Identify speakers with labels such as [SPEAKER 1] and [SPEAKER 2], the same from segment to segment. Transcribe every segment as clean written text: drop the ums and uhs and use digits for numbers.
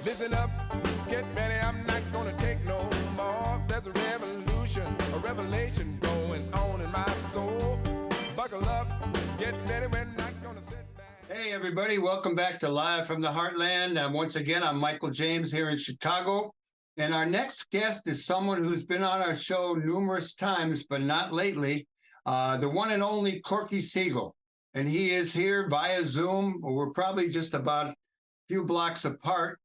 [SPEAKER 1] Listen up, get ready, I'm not gonna take no more. There's a revolution, a revelation going on in my soul. Buckle up, get ready, we're not gonna sit back. Hey everybody, welcome back to Live from the Heartland. Once again, I'm Michael James here in Chicago. And our next guest is someone who's been on our show numerous times, but not lately, the one and only Corky Siegel. And he is here via Zoom. We're probably just about a few blocks apart.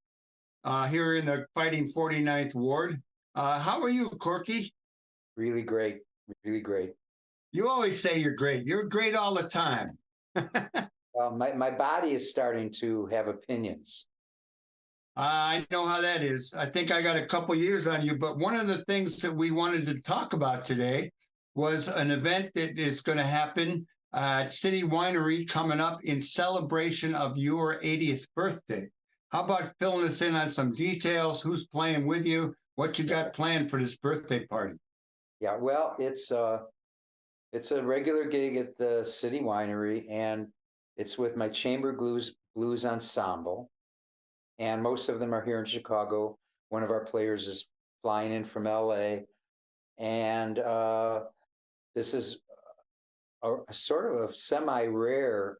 [SPEAKER 1] Here in the Fighting 49th Ward. How are you, Corky?
[SPEAKER 2] Really great, really great.
[SPEAKER 1] You always say you're great. You're great all the time.
[SPEAKER 2] Well, my body is starting to have opinions.
[SPEAKER 1] I know how that is. I think I got a couple years on you, but one of the things that we wanted to talk about today was an event that is going to happen at City Winery coming up in celebration of your 80th birthday. How about filling us in on some details? Who's playing with you? What you got planned for this birthday party?
[SPEAKER 2] Yeah, well, it's a regular gig at the City Winery, and it's with my chamber blues ensemble, and most of them are here in Chicago. One of our players is flying in from LA, and this is a sort of a semi-rare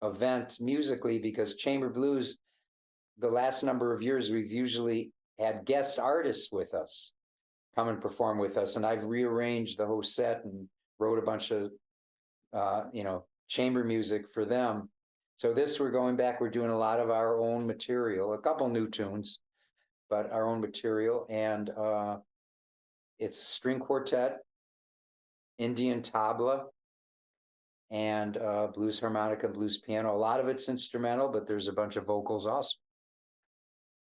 [SPEAKER 2] event musically, because chamber blues, the last number of years, we've usually had guest artists with us come and perform with us. And I've rearranged the whole set and wrote a bunch of, chamber music for them. So we're going back, we're doing a lot of our own material, a couple new tunes, but our own material. And it's string quartet, Indian tabla, and blues harmonica, blues piano. A lot of it's instrumental, but there's a bunch of vocals also.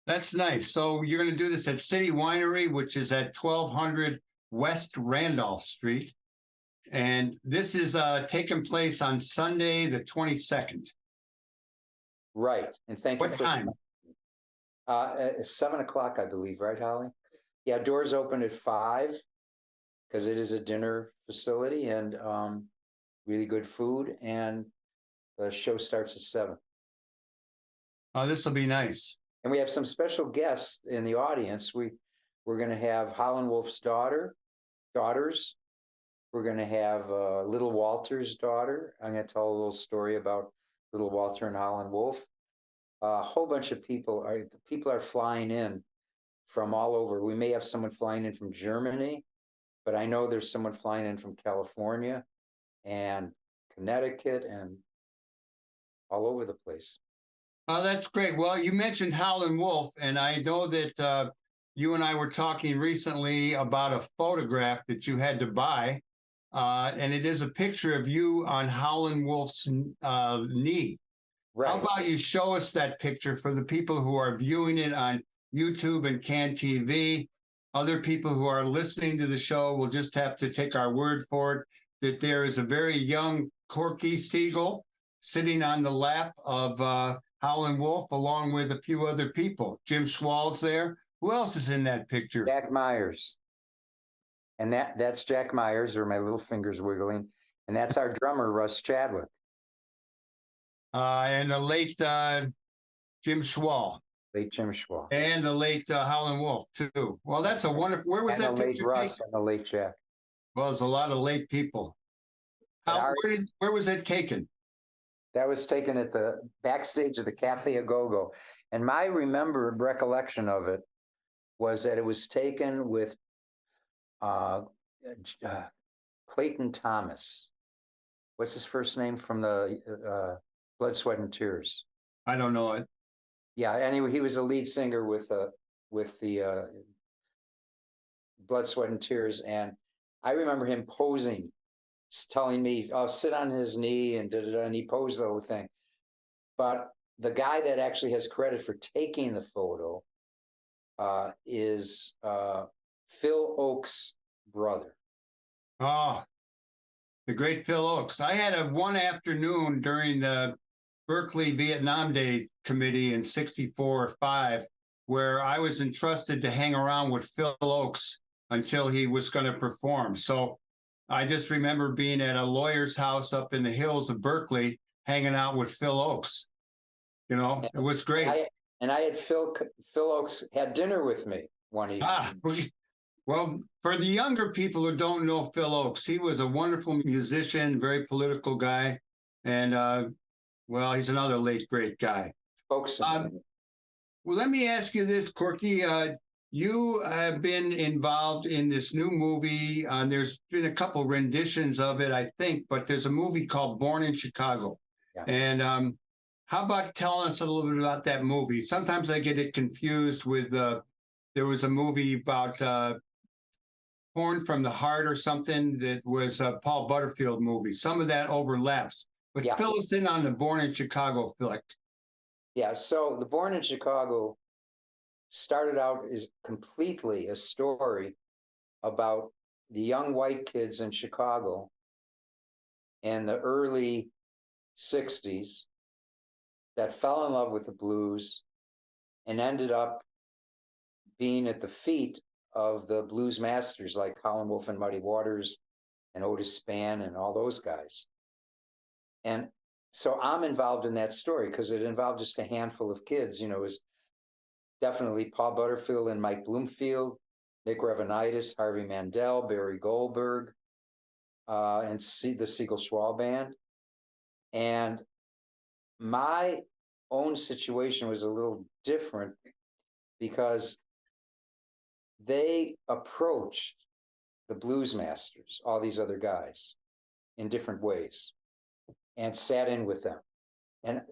[SPEAKER 1] That's nice. So you're going to do this at City Winery, which is at 1200 West Randolph Street. And this is taking place on Sunday, the 22nd.
[SPEAKER 2] Right. And thank you.
[SPEAKER 1] What time?
[SPEAKER 2] 7 o'clock, I believe. Right, Holly? Yeah, doors open at 5 because it is a dinner facility, and really good food. And the show starts at 7.
[SPEAKER 1] Oh, this will be nice.
[SPEAKER 2] And we have some special guests in the audience. We're going to have Howlin' Wolf's daughters. We're going to have Little Walter's daughter. I'm going to tell a little story about Little Walter and Howlin' Wolf. A whole bunch of people are flying in from all over. We may have someone flying in from Germany, but I know there's someone flying in from California and Connecticut and all over the place.
[SPEAKER 1] Oh, that's great. Well, you mentioned Howlin' Wolf, and I know that you and I were talking recently about a photograph that you had to buy, and it is a picture of you on Howlin' Wolf's knee. Right. How about you show us that picture for the people who are viewing it on YouTube and CAN TV? Other people who are listening to the show will just have to take our word for it that there is a very young Corky Siegel sitting on the lap of Howlin' Wolf, along with a few other people. Jim Schwal's there. Who else is in that picture?
[SPEAKER 2] Jack Myers. And that's Jack Myers, or my little fingers wiggling. And that's our drummer, Russ Chadwick.
[SPEAKER 1] And the late Jim Schwal.
[SPEAKER 2] Late Jim Schwal.
[SPEAKER 1] And the late Howlin' Wolf, too. Well, that's a wonderful... Where was that picture?
[SPEAKER 2] The late Russ and the late Jack.
[SPEAKER 1] Well, there's a lot of late people. Where was it taken?
[SPEAKER 2] That was taken at the backstage of the Cafe A Go-Go. And my recollection of it was that it was taken with Clayton Thomas. What's his first name from the Blood, Sweat, and Tears?
[SPEAKER 1] I don't know it.
[SPEAKER 2] Yeah, anyway, he was a lead singer with the Blood, Sweat, and Tears. And I remember him posing, telling me, "Oh, sit on his knee," and and he posed the whole thing. But the guy that actually has credit for taking the photo is Phil Oakes' brother.
[SPEAKER 1] Oh, the great Phil Oakes. I had one afternoon during the Berkeley Vietnam Day Committee in 64 or 5, where I was entrusted to hang around with Phil Oakes until he was going to perform. So I just remember being at a lawyer's house up in the hills of Berkeley, hanging out with Phil Oakes. You know, it was great.
[SPEAKER 2] And I had Phil Oakes had dinner with me one evening.
[SPEAKER 1] Well, for the younger people who don't know Phil Oakes, he was a wonderful musician, very political guy, and well, he's another late great guy.
[SPEAKER 2] Oakes.
[SPEAKER 1] Well, let me ask you this, Corky. You have been involved in this new movie. There's been a couple renditions of it, I think, but there's a movie called Born in Chicago.
[SPEAKER 2] Yeah.
[SPEAKER 1] And how about telling us a little bit about that movie? Sometimes I get it confused with there was a movie about Porn from the Heart or something that was a Paul Butterfield movie. Some of that overlaps. But
[SPEAKER 2] Yeah.
[SPEAKER 1] fill us in on the Born in Chicago flick.
[SPEAKER 2] Yeah, so the Born in Chicago started out as completely a story about the young white kids in Chicago in the early 60s that fell in love with the blues and ended up being at the feet of the blues masters like Howlin' Wolf and Muddy Waters and Otis Spann and all those guys. And so I'm involved in that story because it involved just a handful of kids. You know, it was definitely Paul Butterfield and Mike Bloomfield, Nick Revenitis, Harvey Mandel, Barry Goldberg, and the Siegel Schwall Band. And my own situation was a little different because they approached the blues masters, all these other guys, in different ways, and sat in with them. And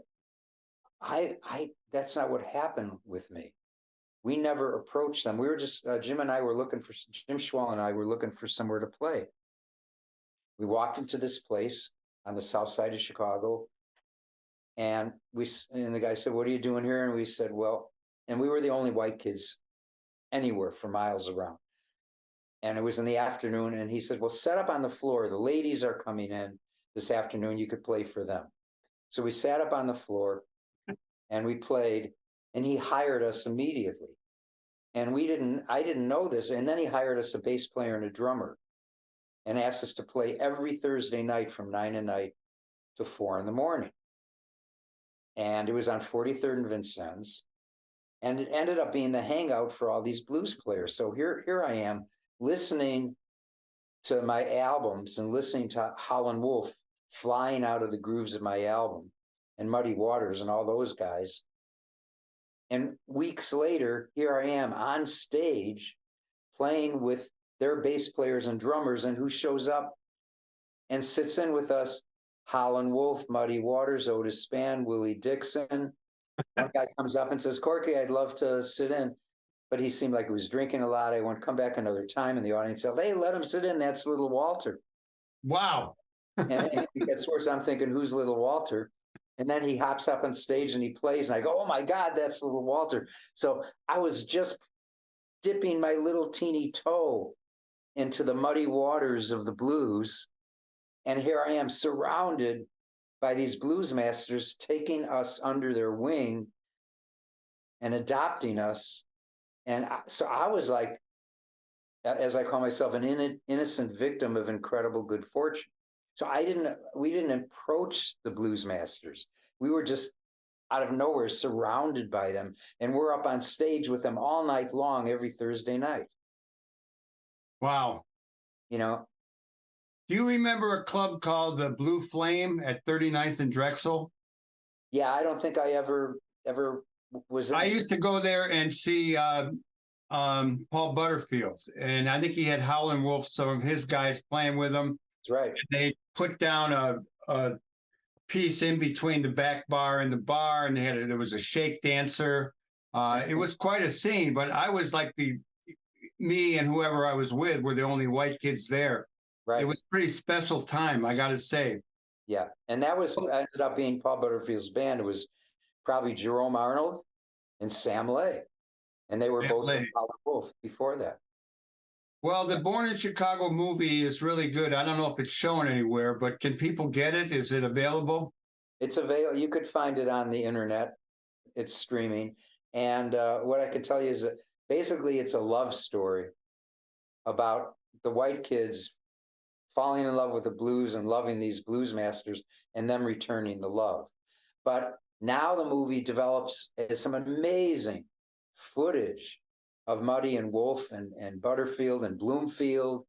[SPEAKER 2] I that's not what happened with me. We never approached them. We were just Jim Schwall and I were looking for somewhere to play. We walked into this place on the south side of Chicago, and the guy said, "What are you doing here?" And we said, "Well," and we were the only white kids anywhere for miles around. And it was in the afternoon, and he said, "Well, set up on the floor. The ladies are coming in this afternoon. You could play for them." So we sat up on the floor and we played, and he hired us immediately. And I didn't know this. And then he hired us a bass player and a drummer and asked us to play every Thursday night from 9 at night to 4 in the morning. And it was on 43rd and Vincennes. And it ended up being the hangout for all these blues players. So here I am listening to my albums and listening to Howlin' Wolf flying out of the grooves of my album and Muddy Waters and all those guys. And weeks later, here I am on stage playing with their bass players and drummers, and who shows up and sits in with us? Howlin' Wolf, Muddy Waters, Otis Spann, Willie Dixon. One guy comes up and says, "Corky, I'd love to sit in." But he seemed like he was drinking a lot. I want to come back another time. And the audience said, "Hey, let him sit in. That's Little Walter."
[SPEAKER 1] Wow.
[SPEAKER 2] And it gets worse. I'm thinking, who's Little Walter? And then he hops up on stage and he plays. And I go, "Oh, my God, that's Little Walter." So I was just dipping my little teeny toe into the muddy waters of the blues. And here I am surrounded by these blues masters taking us under their wing and adopting us. And so I was like, as I call myself, an innocent victim of incredible good fortune. So we didn't approach the blues masters. We were just out of nowhere surrounded by them. And we're up on stage with them all night long, every Thursday night.
[SPEAKER 1] Wow.
[SPEAKER 2] You know?
[SPEAKER 1] Do you remember a club called the Blue Flame at 39th and Drexel?
[SPEAKER 2] Yeah, I don't think I ever was in.
[SPEAKER 1] I used to go there and see Paul Butterfield, and I think he had Howlin' Wolf, some of his guys playing with him.
[SPEAKER 2] That's right.
[SPEAKER 1] They put down a piece in between the back bar and the bar, and there was a shake dancer. It was quite a scene, but I was like me and whoever I was with were the only white kids there.
[SPEAKER 2] Right.
[SPEAKER 1] It was a pretty special time, I got to say.
[SPEAKER 2] Yeah, and that ended up being Paul Butterfield's band. It was probably Jerome Arnold and Sam Lay, and they were both with Howlin' Wolf before that.
[SPEAKER 1] Well, the Born in Chicago movie is really good. I don't know if it's shown anywhere, but can people get it? Is it available?
[SPEAKER 2] It's available. You could find it on the internet. It's streaming. And what I could tell you is that basically it's a love story about the white kids falling in love with the blues and loving these blues masters and them returning the love. But Now the movie develops as some amazing footage of Muddy and Wolf and Butterfield and Bloomfield,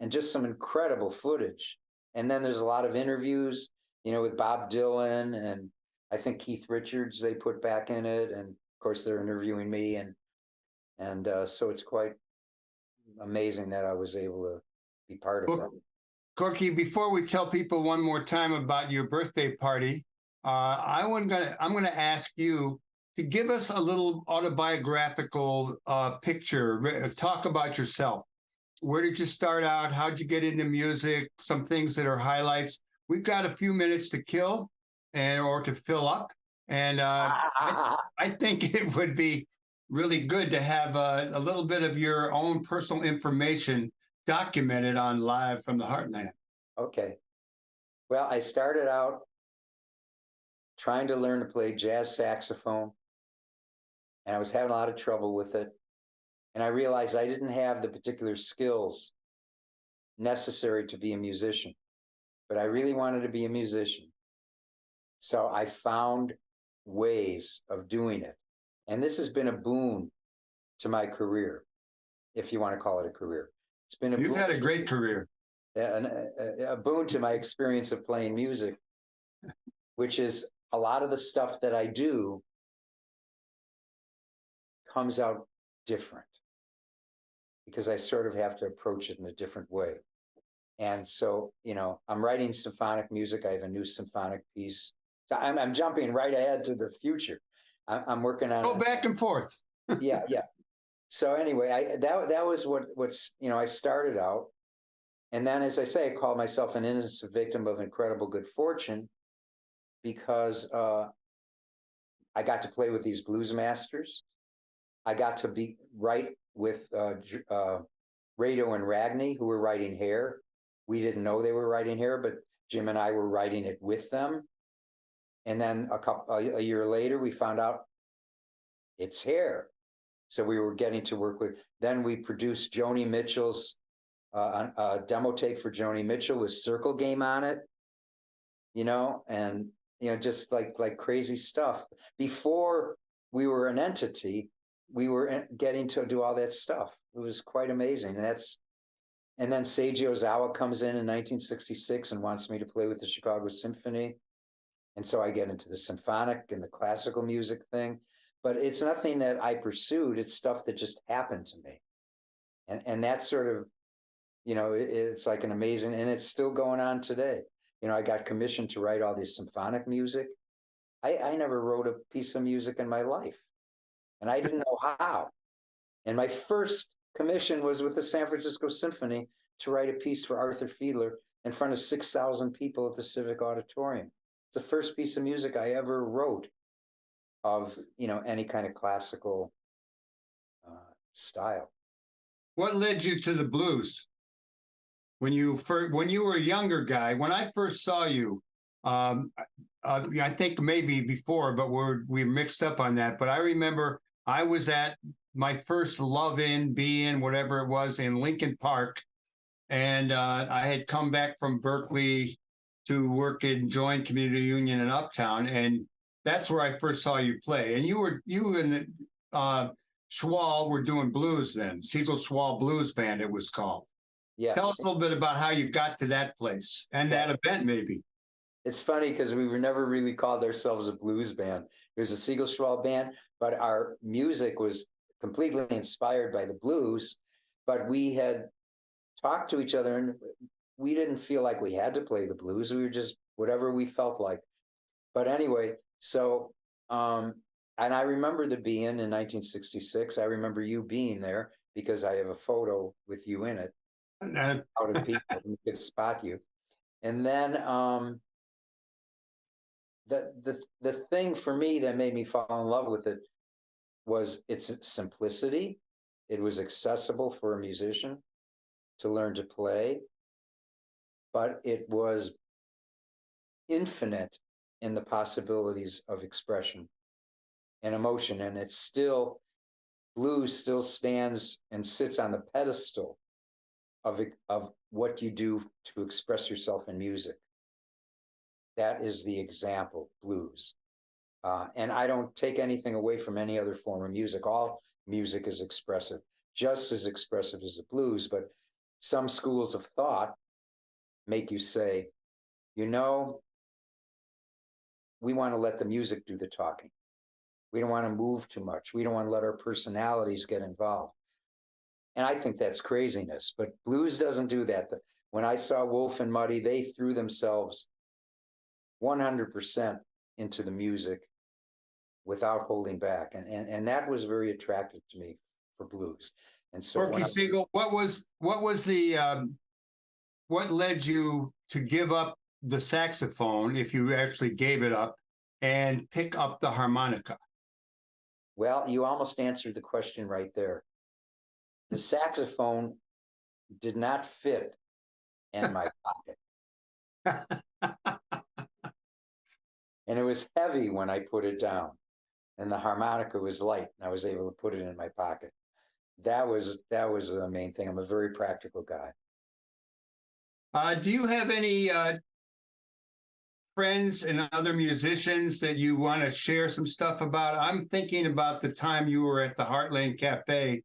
[SPEAKER 2] and just some incredible footage. And then there's a lot of interviews, with Bob Dylan, and I think Keith Richards they put back in it, and of course they're interviewing me, and so it's quite amazing that I was able to be part of that.
[SPEAKER 1] Corky, before we tell people one more time about your birthday party, I'm gonna ask you to give us a little autobiographical picture. Talk about yourself. Where did you start out? How'd you get into music? Some things that are highlights. We've got a few minutes to kill or to fill up. And I think it would be really good to have a little bit of your own personal information documented on Live from the Heartland.
[SPEAKER 2] Okay. Well, I started out trying to learn to play jazz saxophone, and I was having a lot of trouble with it. And I realized I didn't have the particular skills necessary to be a musician, but I really wanted to be a musician. So I found ways of doing it. And this has been a boon to my career, if you want to call it a career. It's been
[SPEAKER 1] You've had a great career.
[SPEAKER 2] A boon to my experience of playing music, which is a lot of the stuff that I do comes out different because I sort of have to approach it in a different way. And so, I'm writing symphonic music. I have a new symphonic piece. I'm jumping right ahead to the future. I'm working on.
[SPEAKER 1] Go back and forth.
[SPEAKER 2] Yeah. So anyway, that was what's I started out, and then, as I say, I called myself an innocent victim of incredible good fortune, because I got to play with these blues masters. I got to write with Radio and Ragney, who were writing Hair. We didn't know they were writing Hair, but Jim and I were writing it with them. And then a year later, we found out it's Hair. So we were getting to work with. Then we produced Joni Mitchell's demo tape for Joni Mitchell with Circle Game on it. And just like crazy stuff. Before we were an entity, we were getting to do all that stuff. It was quite amazing. And then Seiji Ozawa comes in 1966 and wants me to play with the Chicago Symphony. And so I get into the symphonic and the classical music thing. But it's nothing that I pursued. It's stuff that just happened to me. And that's sort of, it's like an amazing, and it's still going on today. I got commissioned to write all this symphonic music. I never wrote a piece of music in my life, and I didn't know how. And my first commission was with the San Francisco Symphony to write a piece for Arthur Fiedler in front of 6,000 people at the Civic Auditorium. It's the first piece of music I ever wrote of, any kind of classical style.
[SPEAKER 1] What led you to the blues? When you were a younger guy, when I first saw you, I think maybe before, but we mixed up on that. But I remember I was at my first Love-In, Be-In, whatever it was, in Lincoln Park, and I had come back from Berkeley to work in Joint Community Union in Uptown, and that's where I first saw you play. And you and Schwall were doing blues then. Siegel Schwall Blues Band, it was called.
[SPEAKER 2] Yeah.
[SPEAKER 1] Tell us a little bit about how you got to that place and that event, maybe.
[SPEAKER 2] It's funny because we were never really called ourselves a blues band. It was a Siegel Schwall band, but our music was completely inspired by the blues. But we had talked to each other, and we didn't feel like we had to play the blues. We were just whatever we felt like. But anyway, so and I remember the Be-In 1966. I remember you being there because I have a photo with you in it. Out of people who could spot you. And then the thing for me that made me fall in love with it was its simplicity. It was accessible for a musician to learn to play, but it was infinite in the possibilities of expression and emotion. And it's still, blues still stands and sits on the pedestal of what you do to express yourself in music. That is the example, blues. And I don't take anything away from any other form of music. All music is expressive, just as expressive as the blues. But some schools of thought make you say, you know, we want to let the music do the talking. We don't want to move too much. We don't want to let our personalities get involved. And I think that's craziness. But blues doesn't do that. When I saw Wolf and Muddy, they threw themselves 100% into the music without holding back. And that was very attractive to me for blues. And so
[SPEAKER 1] Corky Siegel, what led you to give up the saxophone, if you actually gave it up, and pick up the harmonica?
[SPEAKER 2] Well, you almost answered the question right there. The saxophone did not fit in my pocket. And it was heavy when I put it down. And the harmonica was light, and I was able to put it in my pocket. That was the main thing. I'm a very practical guy.
[SPEAKER 1] Do you have any friends and other musicians that you want to share some stuff about? I'm thinking about the time you were at the Heartland Cafe,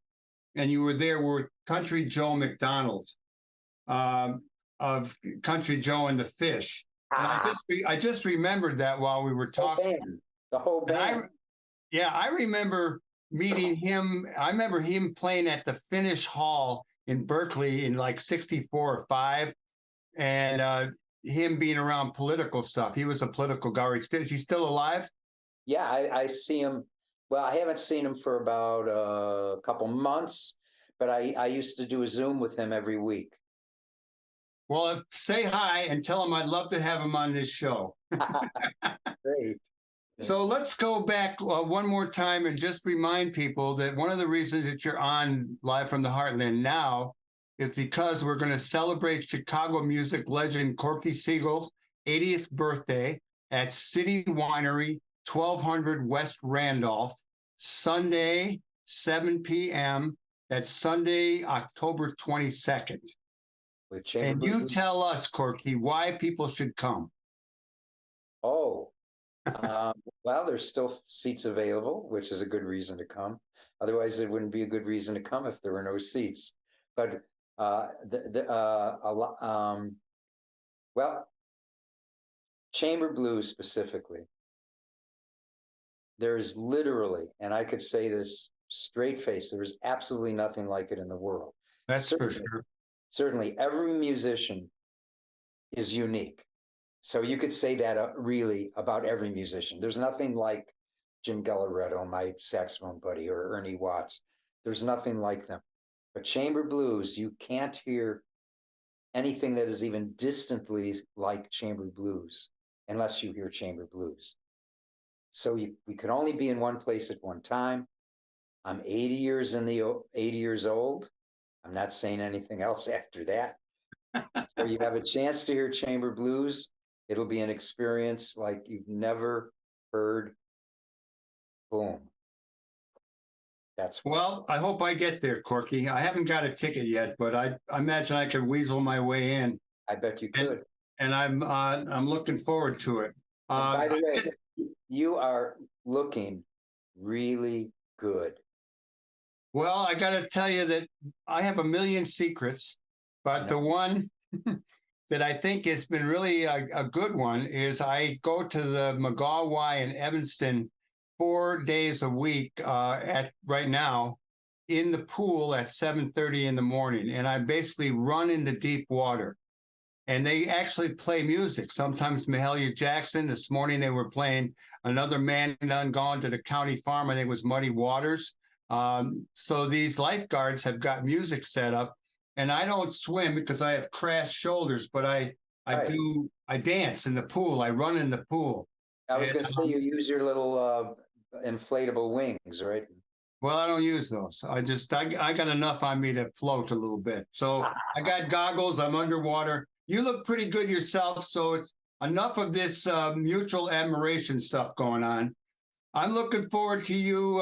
[SPEAKER 1] and you were there with Country Joe McDonald of Country Joe and the Fish. And I just remembered that while we were talking.
[SPEAKER 2] The whole band.
[SPEAKER 1] I remember meeting him. I remember him playing at the Finnish Hall in Berkeley in like 64 or 5, and him being around political stuff. He was a political guy. Is he still alive?
[SPEAKER 2] Yeah, I see him. Well, I haven't seen him for about a couple months, but I used to do a Zoom with him every week.
[SPEAKER 1] Well, say hi and tell him I'd love to have him on this show.
[SPEAKER 2] Great.
[SPEAKER 1] So let's go back one more time and just remind people that one of the reasons that you're on Live from the Heartland now is because we're going to celebrate Chicago music legend Corky Siegel's 80th birthday at City Winery, 1200 West Randolph, Sunday, 7 p.m. That's Sunday, October 22nd. And you tell us, Corky, why people should come.
[SPEAKER 2] Oh, well, there's still seats available, which is a good reason to come. Otherwise, it wouldn't be a good reason to come if there were no seats. But well, chamber blues specifically, there is literally, and I could say this straight face, there is absolutely nothing like it in the world.
[SPEAKER 1] That's for sure.
[SPEAKER 2] Certainly, every musician is unique. So you could say that really about every musician. There's nothing like Jim Galleretto, my saxophone buddy, or Ernie Watts. There's nothing like them. But chamber blues, you can't hear anything that is even distantly like chamber blues unless you hear chamber blues. So we could only be in one place at one time. I'm 80 years old. I'm not saying anything else after that. So you have a chance to hear chamber blues. It'll be an experience like you've never heard. Boom.
[SPEAKER 1] Well, I hope I get there, Corky. I haven't got a ticket yet, but I imagine I could weasel my way in.
[SPEAKER 2] I bet you could.
[SPEAKER 1] And I'm looking forward to it.
[SPEAKER 2] By the way, you are looking really good.
[SPEAKER 1] Well, I got to tell you that I have a million secrets, but the one that I think has been really a good one is I go to the McGaw Y in Evanston 4 days a week right now in the pool at 7:30 in the morning. And I basically run in the deep water. And they actually play music. Sometimes Mahalia Jackson. This morning they were playing Another Man Done Gone to the County Farm. I think it was Muddy Waters. So these lifeguards have got music set up. And I don't swim because I have crashed shoulders, but I dance in the pool. I run in the pool.
[SPEAKER 2] I was going to say you use your little inflatable wings, right?
[SPEAKER 1] Well, I don't use those. I got enough on me to float a little bit. So I got goggles. I'm underwater. You look pretty good yourself. So it's enough of this mutual admiration stuff going on. I'm looking forward to you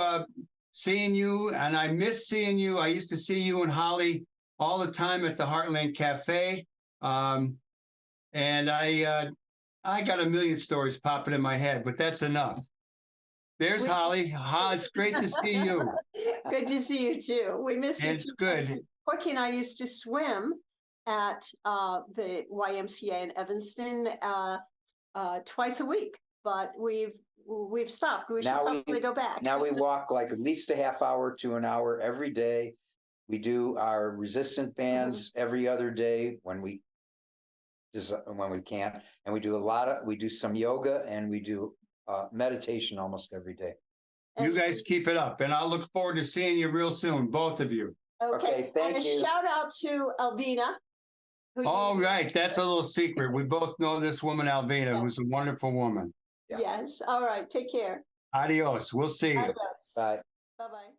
[SPEAKER 1] seeing you, and I miss seeing you. I used to see you and Holly all the time at the Heartland Cafe. And I got a million stories popping in my head, but that's enough. There's Holly. It's great to see you.
[SPEAKER 3] Good to see you too. We miss you
[SPEAKER 1] And it's
[SPEAKER 3] too.
[SPEAKER 1] good.
[SPEAKER 3] Corky and I used to swim at the YMCA in Evanston twice a week, but we've stopped. We should
[SPEAKER 2] Now
[SPEAKER 3] probably go back.
[SPEAKER 2] Now we walk like at least a half hour to an hour every day. We do our resistant bands every other day when we can, and we do some yoga, and we do meditation almost every day.
[SPEAKER 1] You guys keep it up, and I'll look forward to seeing you real soon, both of you.
[SPEAKER 3] Okay,
[SPEAKER 2] thank
[SPEAKER 3] and
[SPEAKER 2] you.
[SPEAKER 3] a shout out to Alvina.
[SPEAKER 1] All right, that's a little secret. We both know this woman, Alvina, who's a wonderful woman.
[SPEAKER 3] Yes. All right. Take care.
[SPEAKER 1] Adios. We'll see you.
[SPEAKER 3] Adios.
[SPEAKER 2] Bye.
[SPEAKER 3] Bye-bye.